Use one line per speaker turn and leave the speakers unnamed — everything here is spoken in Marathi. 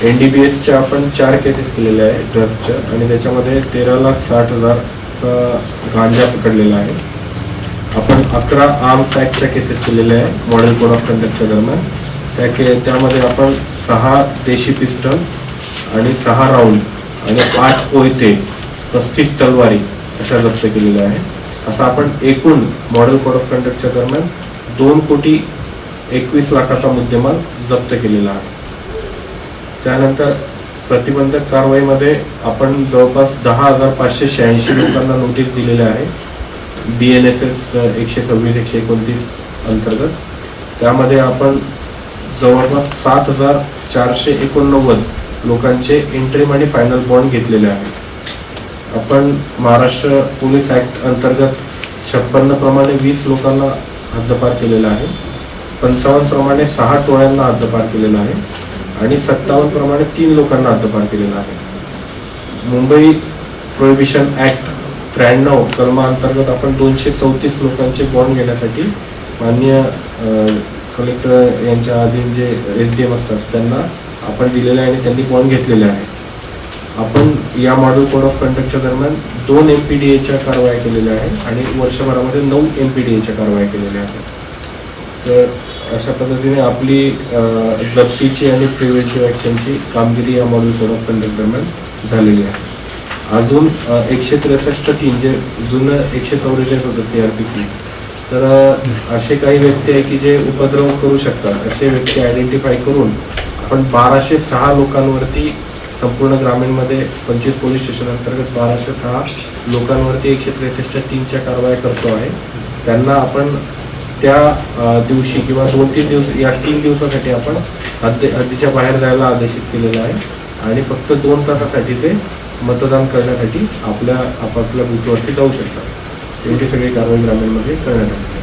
NDPSच्या आपण 4 केसेस केलेल्या आहे ड्रग्सच्या, आणि त्याच्यामध्ये 13,60,000चा गांजा पकडलेला आहे. आपण 11 आर्म्स ॲक्टच्या केसेस केलेल्या आहे मॉडेल कोड ऑफ कंडक्टच्या दरम्यान. त्यामध्ये आपण 6 देशी पिस्टल आणि 6 राऊंड आणि 8 कोयते, 35 तलवारी अशा जप्त केलेल्या आहे. असं आपण एकूण मॉडेल कोड ऑफ कंडक्टच्या दरम्यान 2,21,00,000चा मुद्देमाल जप्त केलेला आहे. त्यानंतर प्रतिबंधक कारवाईमध्ये आपण जवळपास 10,586 लोकांना नोटीस दिलेल्या आहे BNSS 126-129 अंतर्गत. त्यामध्ये आपण जवळपास 7,489 लोकांचे इंटरिम आणि फायनल बॉन्ड घेतलेले आहेत. आपण महाराष्ट्र पोलीस ॲक्ट अंतर्गत 56 प्रमाणे 20 लोकांना हद्दपार केलेला आहे, 55 प्रमाणे 6 टोळ्यांना हद्दपार केलेला आहे आणि 57 प्रमाणे 3 लोकांना हद्दपार केलेला आहे. मुंबई प्रोहिबिशन ॲक्ट 93 कलमाअंतर्गत आपण 234 लोकांचे बॉन्ड घेण्यासाठी माननीय कलेक्टर यांच्या अधीन जे SDM असतात त्यांना आपण दिलेले आहे आणि त्यांनी बॉन्ड घेतलेले आहे. आपण या मॉडेल कोड ऑफ कंडक्टच्या दरम्यान 2 MPDAच्या कारवाया केलेल्या आहेत आणि वर्षभरामध्ये 9 MPDAच्या कारवाया केलेल्या आहेत. तर अशा पद्धतीने आपली जप्तीची आणि प्रिव्हेंटिव्ह ॲक्शनची कामगिरी या मॉडेल कोड ऑफ कंडक्ट दरम्यान झालेली आहे. अजून 163 जे जुनं 144 होतं CRPC, तर असे काही व्यक्ती आहे की जे उपद्रव करू शकतात, असे व्यक्ती आयडेंटिफाय करून आपण 1206 लोकांवरती संपूर्ण ग्रामीणमध्ये 25 पोलीस स्टेशन अंतर्गत 1206 लोकांवरती 163च्या कारवाया करतो आहे. त्यांना आपण त्या दिवशी किंवा 2-3 दिवस या 3 दिवसासाठी आपण हद्दीच्या बाहेर जायला आदेशित केलेलं आहे आणि फक्त 2 तासासाठी ते मतदान करण्यासाठी आपापल्या बूथवरती जाऊ शकतात. एवढी सगळी कारवाई ग्रामीणमध्ये करण्यात आली.